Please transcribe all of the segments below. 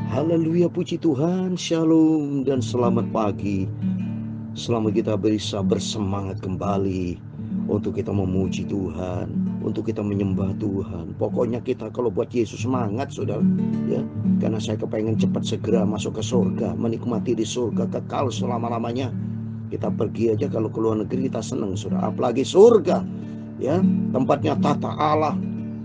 Haleluya, puji Tuhan, shalom dan selamat pagi. Selamat kita bisa bersemangat kembali untuk kita memuji Tuhan, untuk kita menyembah Tuhan. Pokoknya kita kalau buat Yesus semangat, saudara, ya. Karena saya kepengen cepat segera masuk ke surga, menikmati di surga kekal selama-lamanya. Kita pergi aja kalau ke luar negeri kita senang, saudara. Apalagi surga, ya, tempatnya tata Allah.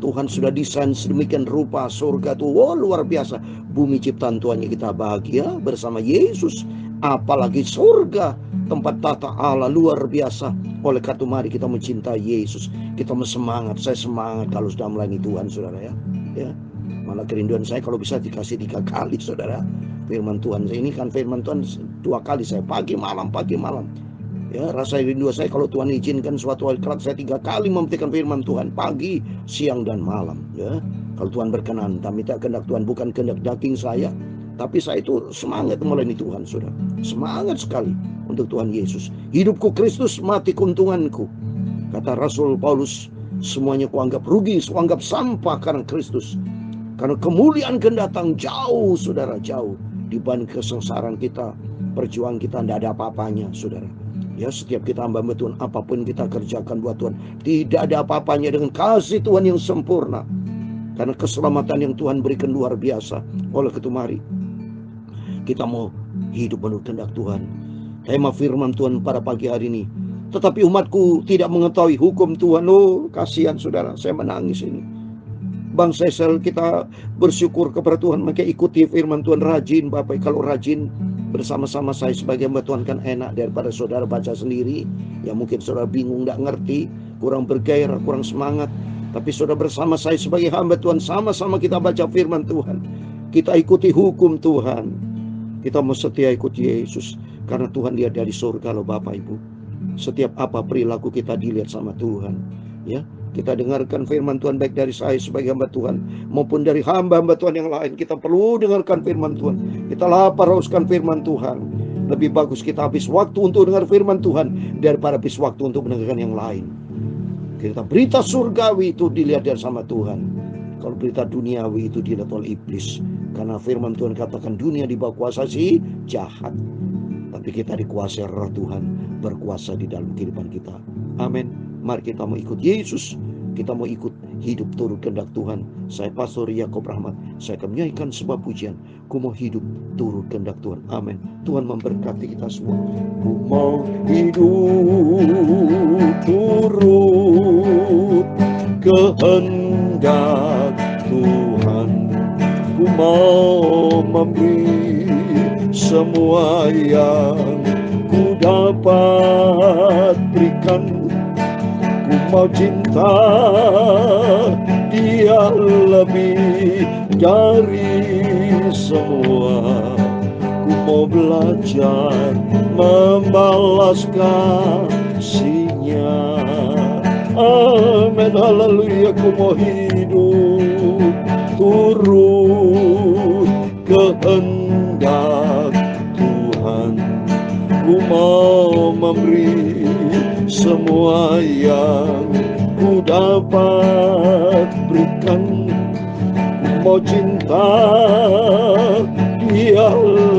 Tuhan sudah desain sedemikian rupa surga itu, luar biasa. Bumi ciptaan Tuhannya kita bahagia bersama Yesus. Apalagi surga, tempat tata Allah luar biasa. Oleh karena itu mari kita mencintai Yesus. Kita semangat, saya semangat kalau sudah melayani Tuhan, saudara, ya. Malah kerinduan saya kalau bisa dikasih 3 kali, saudara. Firman Tuhan ini kan firman Tuhan 2 kali saya, pagi malam. Ya, rasa rindu saya kalau Tuhan izinkan suatu hari kelak saya 3 kali mempetikkan firman Tuhan, pagi, siang, dan malam. Ya, kalau Tuhan berkenan, tapi tak kehendak Tuhan, bukan kehendak daging saya, tapi saya itu semangat melayani Tuhan, saudara. Semangat sekali untuk Tuhan Yesus. Hidupku Kristus, mati keuntunganku. Kata Rasul Paulus, semuanya kuanggap rugi, kuanggap sampah karena Kristus. Karena kemuliaan akan datang jauh, saudara, jauh dibanding kesengsaraan kita, perjuangan kita tidak ada apa-apanya, saudara. Ya, setiap kita hamba Tuhan, apapun kita kerjakan buat Tuhan, tidak ada apa-apanya dengan kasih Tuhan yang sempurna. Karena keselamatan yang Tuhan berikan luar biasa. Oleh itu mari kita mau hidup menurut kehendak Tuhan. Tema firman Tuhan pada pagi hari ini, tetapi umatku tidak mengetahui hukum Tuhan. Kasihan, saudara, saya menangis ini. Bangsa Israel, kita bersyukur kepada Tuhan, maka ikuti firman Tuhan rajin, Bapak. Kalau rajin bersama-sama saya sebagai hamba Tuhan kan enak daripada saudara baca sendiri. Ya mungkin saudara bingung, gak ngerti, kurang bergairah, kurang semangat. Tapi saudara bersama saya sebagai hamba Tuhan, sama-sama kita baca firman Tuhan. Kita ikuti hukum Tuhan. Kita mau setia ikut Yesus. Karena Tuhan lihat dari surga loh, Bapak Ibu. Setiap apa perilaku kita dilihat sama Tuhan. Ya, kita dengarkan firman Tuhan baik dari saya sebagai hamba Tuhan maupun dari hamba-hamba Tuhan yang lain. Kita perlu dengarkan firman Tuhan. Kita lapar hauskan firman Tuhan. Lebih bagus kita habis waktu untuk dengar firman Tuhan daripada habis waktu untuk mendengarkan yang lain. Kita berita surgawi itu dilihat dari sama Tuhan. Kalau berita duniawi itu dilihat oleh iblis. Karena firman Tuhan katakan dunia di bawah kuasa si jahat. Tapi kita dikuasai roh Tuhan, berkuasa di dalam kehidupan kita. Amin. Mari kita mau ikut Yesus. Kita mau ikut hidup turut kehendak Tuhan. Saya Pastor Yakob Rahmat. Saya akan menyanyikan sebuah pujian. Ku mau hidup turut kehendak Tuhan. Amin. Tuhan memberkati kita semua. Ku mau hidup turut kehendak Tuhan. Ku mau memberi semua yang ku dapat berikan. Ku mau cinta Dia lebih dari semua. Ku mau belajar membalas kasih-Nya. Amin, haleluya. Ku mau hidup turut kehendak Tuhan. Ku mau memberi semua yang ku dapat berikan. Ku mau cinta Dia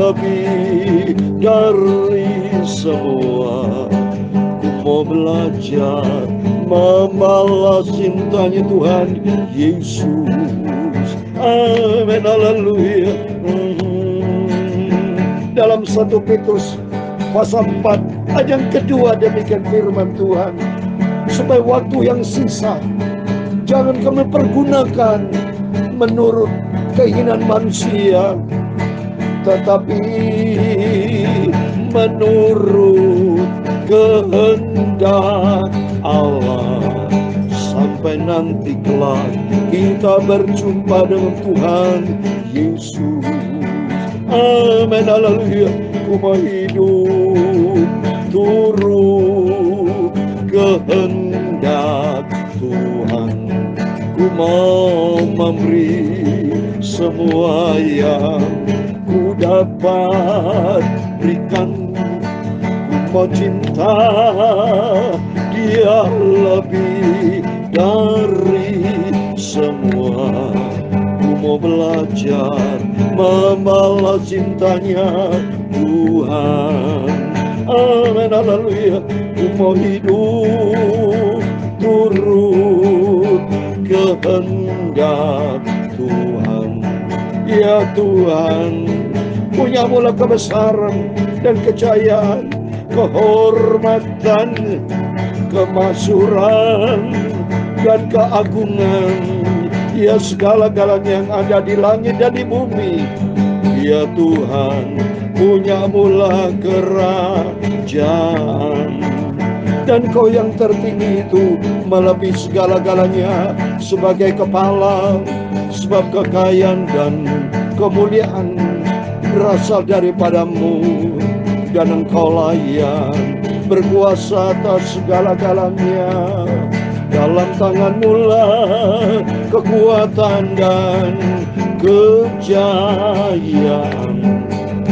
lebih dari semua. Ku mau belajar membalas cintanya Tuhan Yesus. Amin, haleluya. Dalam 1 Petrus pasal 4 ayat yang kedua demikian firman Tuhan, supaya waktu yang sisa jangan kami pergunakan menurut keinginan manusia, tetapi menurut kehendak Allah, sampai nanti kelak kita berjumpa dengan Tuhan Yesus. Amin, haleluya. Ku mau hidup turut kehendak Tuhan. Ku mau memberi semua yang ku dapat berikan. Ku mau cinta Dia lebih dari semua. Ku mau belajar membalas cintanya Tuhan. Amin, haleluya. Ku mau hidup turut kehendak Tuhan. Ya Tuhan, punya mula kebesaran dan kejayaan, kehormatan, kemasyhuran, dan keagungan. Ya segala-galanya yang ada di langit dan di bumi. Ya Tuhan, punya mula kerajaan. Dan Kau yang tertinggi itu melebihi segala-galanya sebagai kepala. Sebab kekayaan dan kemuliaan berasal daripada-Mu, dan Engkau layak berkuasa atas segala-galanya. Dalam tangan-Mu lah kekuatan dan kejayaan.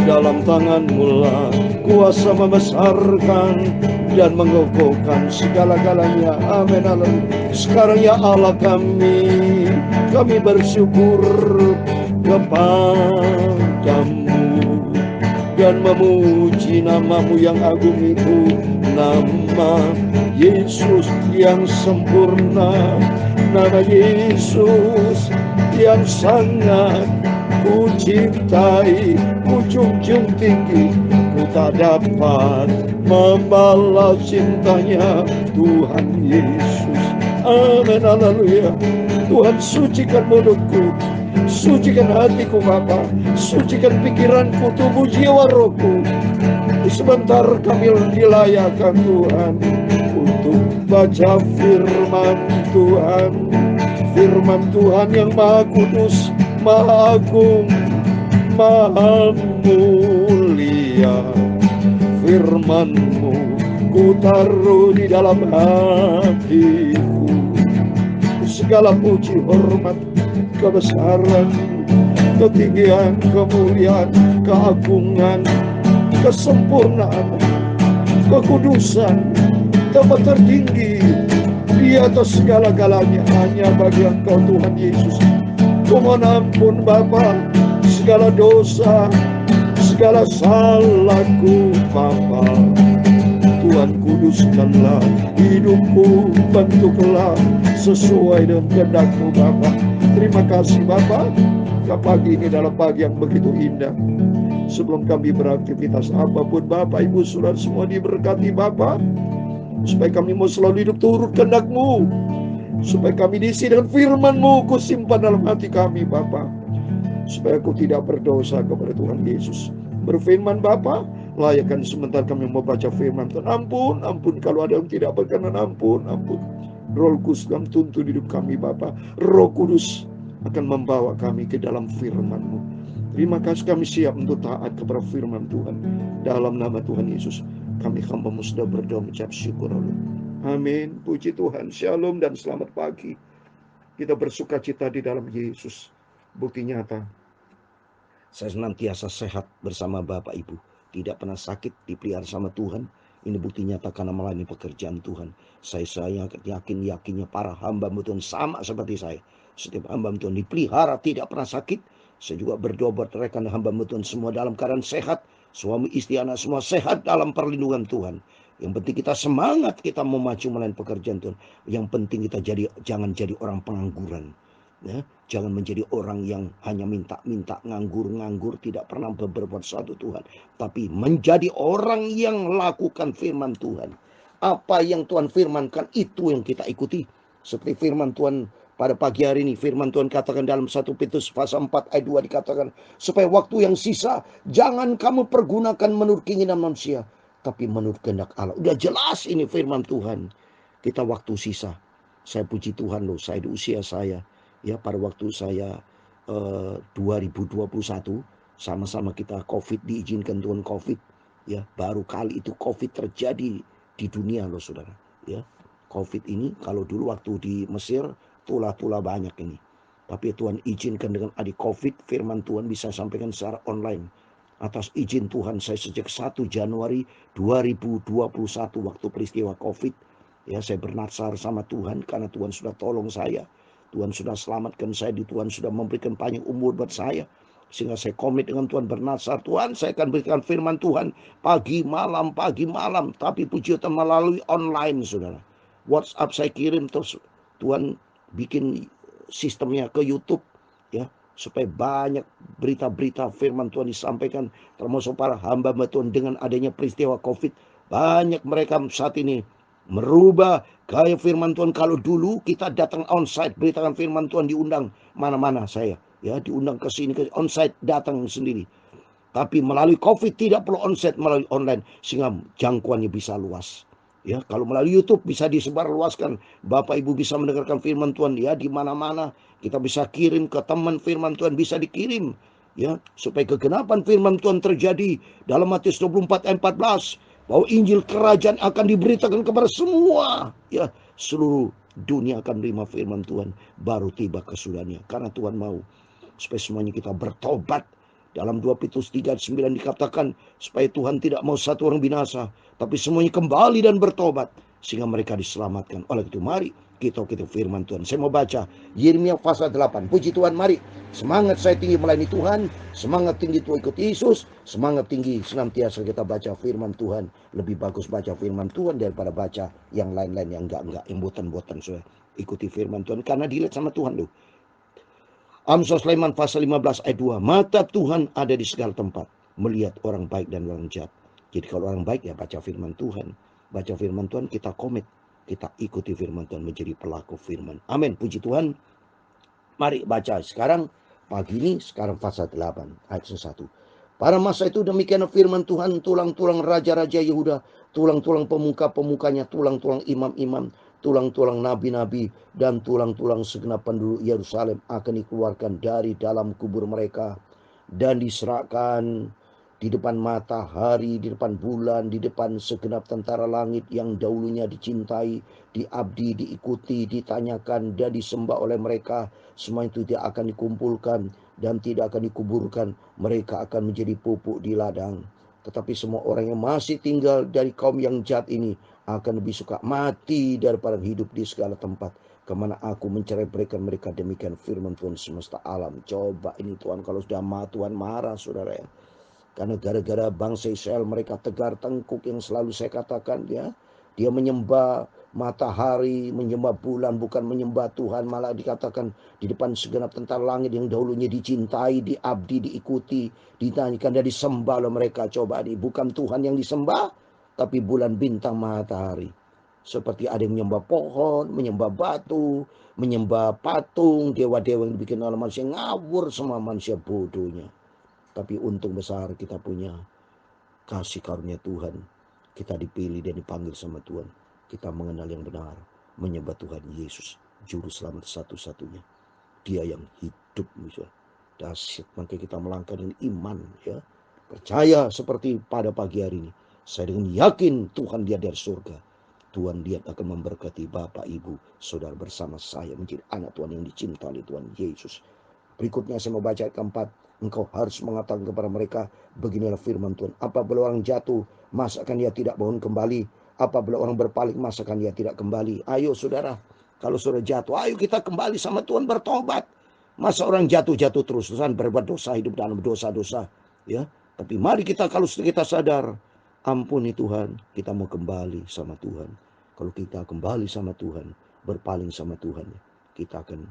Dalam tangan-Mu lah kuasa membesarkan dan mengokohkan segala-galanya. Amin, haleluya. Sekarang ya Allah kami bersyukur kepadamu dan memuji nama-Mu yang agung itu, nama Yesus yang sempurna, nama Yesus yang sangat ku cintai, ku junjung tinggi. Ku tak dapat membalas cintanya Tuhan Yesus. Amin, haleluya. Tuhan, sucikan mulutku, sucikan hatiku Bapa, sucikan pikiranku, tubuh, jiwa, rohku. Sebentar kami dilayakkan Tuhan untuk baca firman Tuhan. Firman Tuhan yang Maha Kudus, Maha Agung, Maha Mulia. Firman-Mu ku taruh di dalam hatiku. Segala puji, hormat, kebesaran, ketinggian, kemuliaan, keagungan, kesempurnaan, kekudusan, tempat tertinggi di atas segala-galanya hanya bagi Engkau Tuhan Yesus. Mohon ampun Bapa segala dosa, segala salahku Bapa. Tuhan, kuduskanlah hidupku, bentuklah sesuai dengan kehendak-Mu Bapa. Terima kasih Bapa, pagi ini adalah pagi yang begitu indah. Sebelum kami beraktivitas apapun, Bapak Ibu Saudara semua diberkati Bapa, supaya kami mau selalu hidup turut kehendak-Mu, supaya kami diisi dengan firman-Mu, Ku simpan dalam hati kami Bapa, supaya aku tidak berdosa kepada Tuhan Yesus. Berfirman Bapa, layakkan sebentar kami membaca firman Tuhan. Ampun kalau ada yang tidak berkenan, ampun. Roh Kudus dalam tuntun hidup kami Bapa. Roh Kudus akan membawa kami ke dalam firman-Mu. Terima kasih, kami siap untuk taat kepada firman Tuhan. Dalam nama Tuhan Yesus kami hamba-Mu sudah berdoa mengucap syukur. Amin. Puji Tuhan. Shalom dan selamat pagi. Kita bersuka cita di dalam Yesus. Bukti nyata, saya senantiasa sehat bersama Bapak Ibu. Tidak pernah sakit, dipelihara sama Tuhan. Ini bukti nyata karena melayani pekerjaan Tuhan. Saya yakinnya para hamba-Mu Tuhan sama seperti saya. Setiap hamba-Mu Tuhan dipelihara, tidak pernah sakit. Saya juga berdoa buat rekan hamba-Mu Tuhan semua dalam keadaan sehat. Suami istri anak semua sehat dalam perlindungan Tuhan. Yang penting kita semangat, kita mau maju melayani pekerjaan Tuhan. Yang penting kita jangan jadi orang pengangguran. Ya, jangan menjadi orang yang hanya minta-minta, nganggur, tidak pernah berbuat sesuatu Tuhan. Tapi menjadi orang yang lakukan firman Tuhan. Apa yang Tuhan firmankan, itu yang kita ikuti. Seperti firman Tuhan pada pagi hari ini. Firman Tuhan katakan dalam 1 Petrus pasal 4 ayat 2 dikatakan, supaya waktu yang sisa jangan kamu pergunakan menurut keinginan manusia, tapi menurut kehendak Allah. Udah jelas ini firman Tuhan. Kita waktu sisa. Saya puji Tuhan loh, saya di usia saya, ya pada waktu saya 2021 sama-sama kita COVID, diizinkan Tuhan COVID, ya baru kali itu COVID terjadi di dunia loh saudara, ya COVID ini. Kalau dulu waktu di Mesir tulah-tulah banyak ini, tapi Tuhan izinkan dengan adik COVID, firman Tuhan bisa sampaikan secara online. Atas izin Tuhan saya sejak 1 Januari 2021 waktu peristiwa COVID, ya saya bernasar sama Tuhan karena Tuhan sudah tolong saya. Tuhan sudah selamatkan saya, Tuhan sudah memberikan panjang umur buat saya. Sehingga saya komit dengan Tuhan, bernasar, Tuhan saya akan berikan firman Tuhan pagi malam. Tapi puji Tuhan melalui online, saudara. WhatsApp saya kirim, terus Tuhan bikin sistemnya ke YouTube, ya, supaya banyak berita-berita firman Tuhan disampaikan, termasuk para hamba Tuhan. Dengan adanya peristiwa COVID, banyak mereka saat ini merubah gaya firman Tuhan. Kalau dulu kita datang onsite beritakan firman Tuhan, diundang mana-mana saya, ya, diundang ke sini, ke onsite datang sendiri. Tapi melalui COVID tidak perlu onsite, melalui online, sehingga jangkauannya bisa luas. Ya, kalau melalui YouTube bisa disebar luaskan. Bapak Ibu bisa mendengarkan firman Tuhan, ya, di mana-mana. Kita bisa kirim ke teman firman Tuhan, bisa dikirim, ya, supaya kegenapan firman Tuhan terjadi dalam Matius 24 ayat 14, bahwa Injil kerajaan akan diberitakan kepada semua, ya, seluruh dunia akan menerima firman Tuhan. Baru tiba kesudahannya, karena Tuhan mau supaya semuanya kita bertobat. Dalam 2 Petrus 3:9 dikatakan supaya Tuhan tidak mau satu orang binasa, tapi semuanya kembali dan bertobat, sehingga mereka diselamatkan. Oleh itu mari kita firman Tuhan. Saya mau baca Yeremia pasal 8. Puji Tuhan, mari semangat saya tinggi melayani Tuhan, semangat tinggi Tuhan ikut Yesus, semangat tinggi senantiasa kita baca firman Tuhan. Lebih bagus baca firman Tuhan daripada baca yang lain-lain yang enggak, yang botan-botan. Saya ikuti firman Tuhan karena dilihat sama Tuhan loh. Amsal Sulaiman pasal 15 ayat 2. Mata Tuhan ada di segala tempat, melihat orang baik dan orang jahat. Jadi kalau orang baik, ya baca firman Tuhan. Baca firman Tuhan, kita komit, kita ikuti firman Tuhan, menjadi pelaku firman. Amin, puji Tuhan. Mari baca sekarang pagi ini, sekarang pasal 8 ayat 1. Pada masa itu demikian firman Tuhan, tulang-tulang raja-raja Yehuda, tulang-tulang pemuka-pemukanya, tulang-tulang imam-imam, tulang-tulang nabi-nabi, dan tulang-tulang segenap penduduk Yerusalem akan dikeluarkan dari dalam kubur mereka dan diserahkan di depan matahari, di depan bulan, di depan segenap tentara langit yang dahulunya dicintai, diabdi, diikuti, ditanyakan, dan disembah oleh mereka. Semua itu tidak akan dikumpulkan dan tidak akan dikuburkan. Mereka akan menjadi pupuk di ladang. Tetapi semua orang yang masih tinggal dari kaum yang jahat ini akan lebih suka mati daripada hidup di segala tempat kemana aku mencerai berikan mereka. Demikian firman Tuhan semesta alam. Coba ini Tuhan, kalau sudah Tuhan marah, saudara, ya. Karena gara-gara bangsa Israel, mereka tegar tengkuk yang selalu saya katakan, ya. Dia menyembah matahari, menyembah bulan, bukan menyembah Tuhan. Malah dikatakan di depan segenap tentara langit yang dahulunya dicintai, diabdi, diikuti, ditanyakan dan disembah oleh mereka. Coba ini, bukan Tuhan yang disembah, tapi bulan, bintang, matahari. Seperti ada yang menyembah pohon, menyembah batu, menyembah patung, dewa-dewa yang dibikin oleh manusia. Ngawur semua manusia bodohnya. Tapi untung besar kita punya kasih karunia Tuhan. Kita dipilih dan dipanggil sama Tuhan. Kita mengenal yang benar, menyembah Tuhan Yesus, juru selamat satu-satunya. Dia yang hidup, misalnya. Dahsyat, maka kita melangkah dengan iman, ya. Percaya seperti pada pagi hari ini. Saya dengan yakin Tuhan lihat dari surga. Tuhan lihat akan memberkati Bapak, Ibu, saudara bersama saya menjadi anak Tuhan yang dicintai Tuhan Yesus. Berikutnya saya mau baca ayat keempat. Engkau harus mengatakan kepada mereka, beginilah firman Tuhan. Apabila orang jatuh, masakan dia tidak bangun kembali. Apabila orang berpaling, masakan dia tidak kembali. Ayo saudara, kalau sudah jatuh, ayo kita kembali sama Tuhan, bertobat. Masa orang jatuh-jatuh terus-terusan berbuat dosa, hidup dalam dosa-dosa, ya. Tapi mari kita, kalau kita sadar, ampuni Tuhan, kita mau kembali sama Tuhan. Kalau kita kembali sama Tuhan, berpaling sama Tuhan, kita akan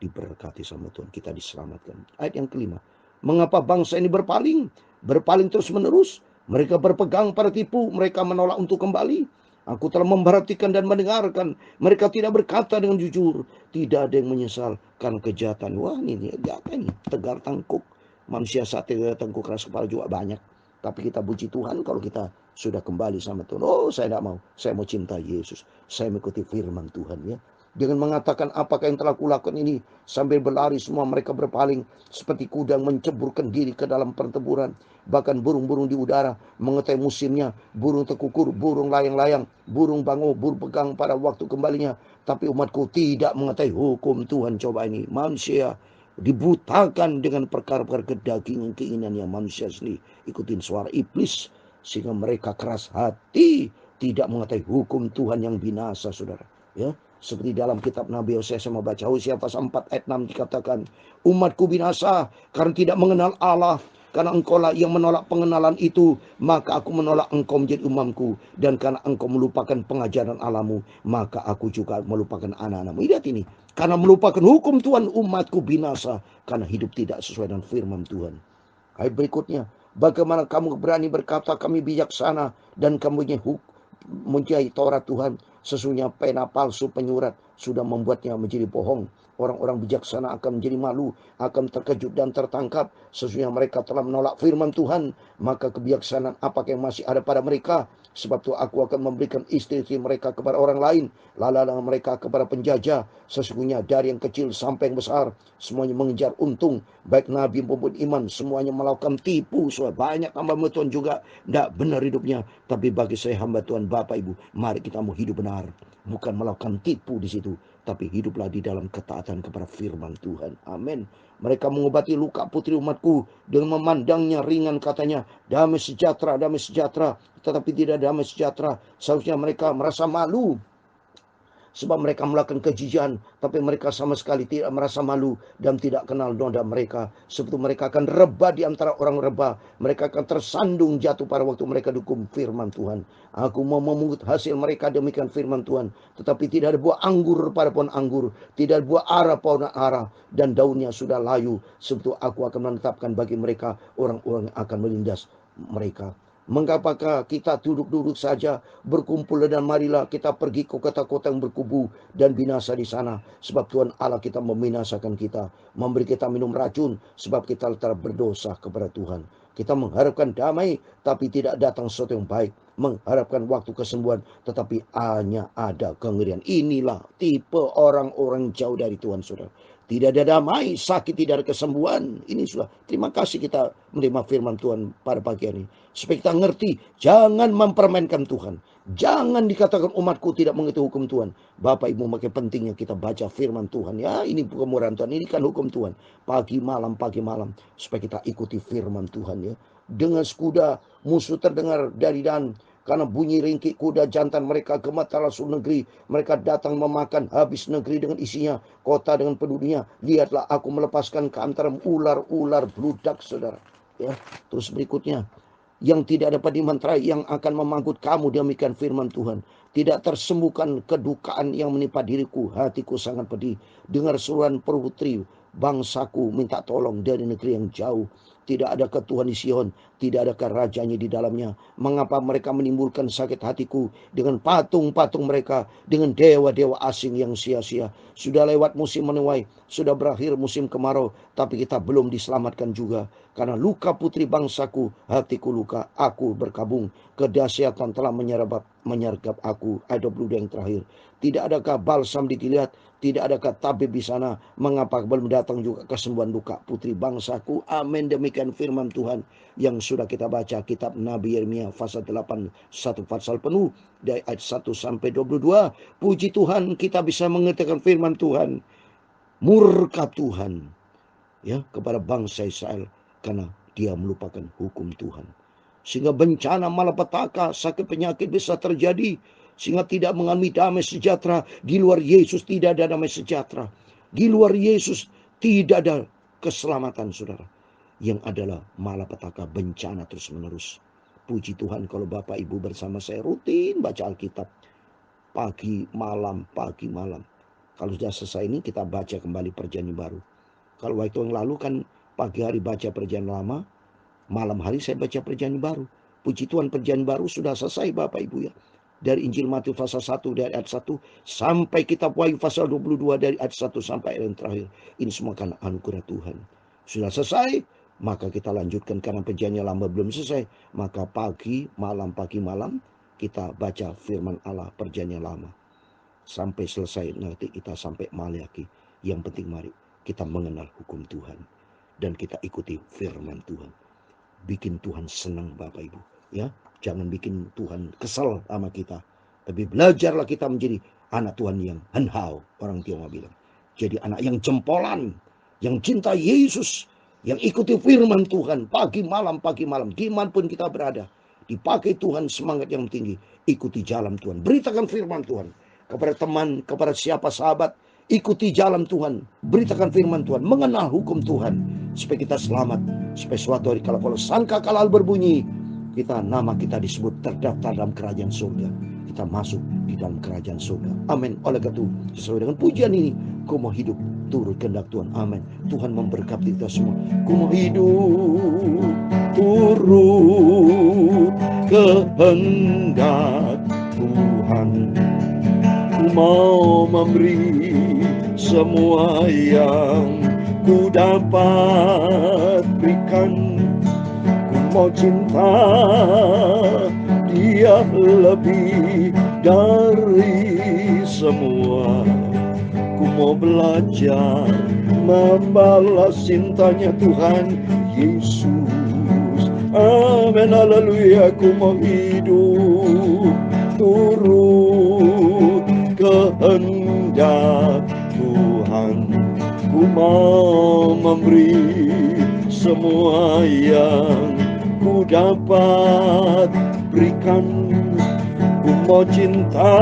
diberkati sama Tuhan, kita diselamatkan. Ayat yang kelima. Mengapa bangsa ini berpaling? Berpaling terus menerus. Mereka berpegang pada tipu. Mereka menolak untuk kembali. Aku telah memperhatikan dan mendengarkan. Mereka tidak berkata dengan jujur. Tidak ada yang menyesal karena kejahatan. Wah, ini apa ini? Tegar tengkuk. Manusia saat tegar tengkuk keras kepala juga banyak. Tapi kita puji Tuhan kalau kita sudah kembali sama Tuhan. Oh, saya tidak mau. Saya mau cinta Yesus. Saya mengikuti firman Tuhan, ya. Dengan mengatakan apakah yang telah kulakukan ini, sambil berlari semua mereka berpaling seperti kuda yang menceburkan diri ke dalam pertempuran. Bahkan burung-burung di udara mengetahui musimnya, burung tekukur, burung layang-layang, burung bango, burung pegang pada waktu kembalinya. Tapi umatku tidak mengetahui hukum Tuhan. Coba ini, manusia dibutakan dengan perkara-perkara kedagingan, keinginan yang manusia sendiri ikutin suara iblis, sehingga mereka keras hati, tidak mengetahui hukum Tuhan yang binasa, saudara, ya. Seperti dalam kitab Nabi Hosea, saya mau baca Hosea pasal 4 ayat 6 dikatakan, umatku binasa karena tidak mengenal Allah. Karena engkaulah yang menolak pengenalan itu, maka aku menolak engkau menjadi umamku. Dan karena engkau melupakan pengajaran Allahmu, maka aku juga melupakan anak-anakmu. Lihat ini, karena melupakan hukum Tuhan, umatku binasa karena hidup tidak sesuai dengan firman Tuhan. Ayat berikutnya, bagaimana kamu berani berkata kami bijaksana dan kamu mempunyai Taurat Tuhan. Sesungguhnya pena palsu penyurat sudah membuatnya menjadi bohong. Orang-orang bijaksana akan menjadi malu, akan terkejut dan tertangkap. Sesungguhnya mereka telah menolak firman Tuhan. Maka kebijaksanaan apakah yang masih ada pada mereka? Sebab itu aku akan memberikan istri-istri mereka kepada orang lain, lalana mereka kepada penjajah. Sesungguhnya dari yang kecil sampai yang besar, semuanya mengejar untung. Baik nabi maupun iman, semuanya melakukan tipu. So, banyak hamba Tuhan juga tidak benar hidupnya. Tapi bagi saya hamba Tuhan, Bapak Ibu, mari kita mau hidup benar. Bukan melakukan tipu di situ, tapi hiduplah di dalam ketaatan kepada firman Tuhan. Amin. Mereka mengobati luka putri umatku dengan memandangnya ringan, katanya damai sejahtera, damai sejahtera. Tetapi tidak damai sejahtera. Seharusnya mereka merasa malu sebab mereka melakukan kejijian, tapi mereka sama sekali tidak merasa malu dan tidak kenal noda mereka. Sebab itu mereka akan rebah di antara orang rebah. Mereka akan tersandung jatuh pada waktu mereka dukung firman Tuhan. Aku mau memungut hasil mereka, demikian firman Tuhan. Tetapi tidak ada buah anggur pada pohon anggur, tidak ada buah ara pohon ara, dan daunnya sudah layu. Sebab itu aku akan menetapkan bagi mereka orang-orang yang akan melindas mereka. Mengapakah kita duduk-duduk saja, berkumpul, dan marilah kita pergi ke kota-kota yang berkubu dan binasa di sana. Sebab Tuhan Allah kita membinasakan kita, memberi kita minum racun, sebab kita telah berdosa kepada Tuhan. Kita mengharapkan damai, tapi tidak datang sesuatu yang baik. Mengharapkan waktu kesembuhan, tetapi hanya ada kengerian. Inilah tipe orang-orang jauh dari Tuhan, saudara. Tidak ada damai, sakit tidak ada kesembuhan. Ini sudah. Terima kasih kita menerima firman Tuhan pada pagi ini. Supaya kita ngerti, jangan mempermainkan Tuhan. Jangan dikatakan umatku tidak mengetahui hukum Tuhan. Bapak Ibu, makin pentingnya kita baca firman Tuhan. Ya, ini kemurahan Tuhan, ini kan hukum Tuhan. Pagi malam, supaya kita ikuti firman Tuhan ya. Dengan sekuda musuh terdengar dari dan, karena bunyi ringkik kuda jantan mereka gemetarlah seluruh negeri. Mereka datang memakan habis negeri dengan isinya, kota dengan penduduknya. Lihatlah aku melepaskan ke antara ular-ular beludak, saudara. Ya, terus berikutnya, yang tidak dapat dimenterai, yang akan memanggut kamu, demikian firman Tuhan. Tidak tersembuhkan kedukaan yang menimpa diriku, hatiku sangat pedih. Dengar seruan perputri bangsaku minta tolong dari negeri yang jauh. Tidak adakah Tuhan di Sion, tidak adakah rajanya di dalamnya? Mengapa mereka menimbulkan sakit hatiku dengan patung-patung mereka, dengan dewa-dewa asing yang sia-sia? Sudah lewat musim menuai, sudah berakhir musim kemarau, tapi kita belum diselamatkan juga. Karena luka putri bangsaku, hatiku luka, aku berkabung. Kedahsyatan telah menyergap aku. Ayat 22 yang terakhir. Tidak adakah balsam di Gilead? Tidak adakah tabib di sana? Mengapa belum datang juga kesembuhan luka putri bangsaku? Amin. Demikian firman Tuhan yang sudah kita baca. Kitab Nabi Yeremia pasal 8, satu pasal penuh dari ayat 1 sampai 22. Puji Tuhan kita bisa mengertikan firman Tuhan. Murka Tuhan ya kepada bangsa Israel karena dia melupakan hukum Tuhan. Sehingga bencana malapetaka, sakit penyakit bisa terjadi. Sehingga tidak mengalami damai sejahtera. Di luar Yesus tidak ada damai sejahtera. Di luar Yesus tidak ada keselamatan, saudara. Yang adalah malapetaka, bencana terus menerus. Puji Tuhan kalau Bapak Ibu bersama saya rutin baca Alkitab. Pagi malam. Kalau sudah selesai ini kita baca kembali Perjanjian Baru. Kalau waktu yang lalu kan pagi hari baca Perjanjian Lama, malam hari saya baca Perjanjian Baru. Puji Tuhan, Perjanjian Baru sudah selesai Bapak Ibu ya. Dari Injil Matius pasal 1 dari ayat 1 sampai kitab Wahyu pasal 22 dari ayat 1 sampai ayat yang terakhir. Ini semua karena anugerah Tuhan. Sudah selesai, maka kita lanjutkan karena Perjanjian Lama belum selesai. Maka pagi malam kita baca firman Allah Perjanjian Lama. Sampai selesai nanti kita sampai Maliaki. Yang penting mari kita mengenal hukum Tuhan dan kita ikuti firman Tuhan. Bikin Tuhan senang Bapak Ibu ya. Jangan bikin Tuhan kesal sama kita. Tapi belajarlah kita menjadi anak Tuhan yang henhau, orang Tionghoa bilang. Jadi anak yang jempolan, yang cinta Yesus, yang ikuti firman Tuhan pagi malam, dimanapun kita berada. Dipakai Tuhan semangat yang tinggi, ikuti jalan Tuhan, beritakan firman Tuhan. kepada teman, kepada siapa sahabat. Ikuti jalan Tuhan, beritakan firman Tuhan, mengenal hukum Tuhan, supaya kita selamat. Supaya suatu hari kalau sangkakala berbunyi, nama kita disebut terdaftar dalam kerajaan surga. Kita masuk di dalam kerajaan surga. Amin. Oleh karena itu, sesuai dengan pujian ini, ku mau hidup turut kehendak Tuhan. Amin. Tuhan memberkati kita semua. Ku mau hidup turut kehendak Tuhan. Ku mau memberi semua yang ku dapat berikan. Ku mau cinta Dia lebih dari semua. Ku mau belajar membalas cintanya Tuhan Yesus. Amin, haleluya. Ku mau hidup turut kehendak Tuhan. Ku mau memberi semua yang ku dapat berikan. Ku mau cinta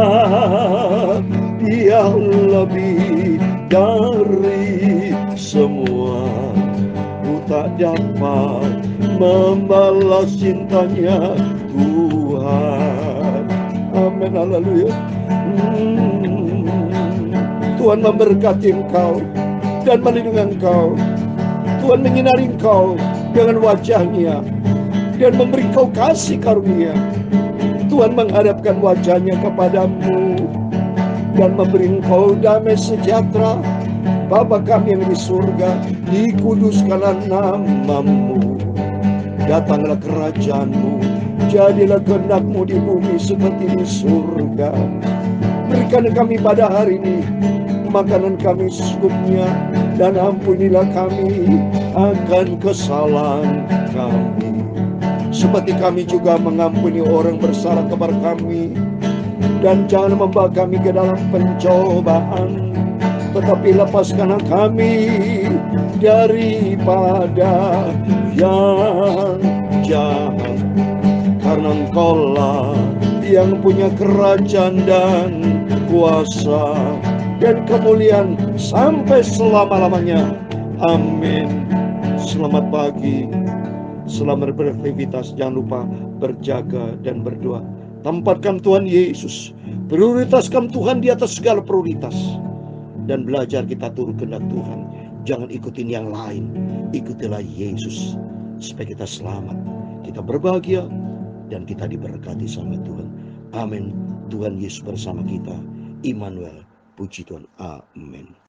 Dia lebih dari semua. Ku tak dapat membalas cintanya Tuhan. Amin, haleluya. Tuhan memberkati engkau dan melindungi engkau. Tuhan menyinari engkau dengan wajah-Nya dan memberi kau kasih karunia. Tuhan menghadapkan wajah-Nya kepadamu dan memberi engkau damai sejahtera. Bapa kami yang di surga, dikuduskanlah nama-Mu. Datanglah kerajaan-Mu, jadilah kehendak-Mu di bumi seperti di surga. Berikan kami pada hari ini makanan kami secukupnya, dan ampunilah kami akan kesalahan kami, seperti kami juga mengampuni orang bersalah kepada kami. Dan jangan membawa kami ke dalam pencobaan, tetapi lepaskanlah kami daripada yang jahat. Karena Engkau-lah yang punya kerajaan dan kuasa dan kemuliaan sampai selama-lamanya. Amin. Selamat pagi, selamat beraktivitas. Jangan lupa berjaga dan berdoa. Tempatkan Tuhan Yesus, prioritaskan Tuhan di atas segala prioritas, dan belajar kita turut kehendak Tuhan. Jangan ikutin yang lain, ikutilah Yesus, supaya kita selamat, kita berbahagia, dan kita diberkati sama Tuhan. Amin. Tuhan Yesus bersama kita. Immanuel. Puji Tuhan. Amin.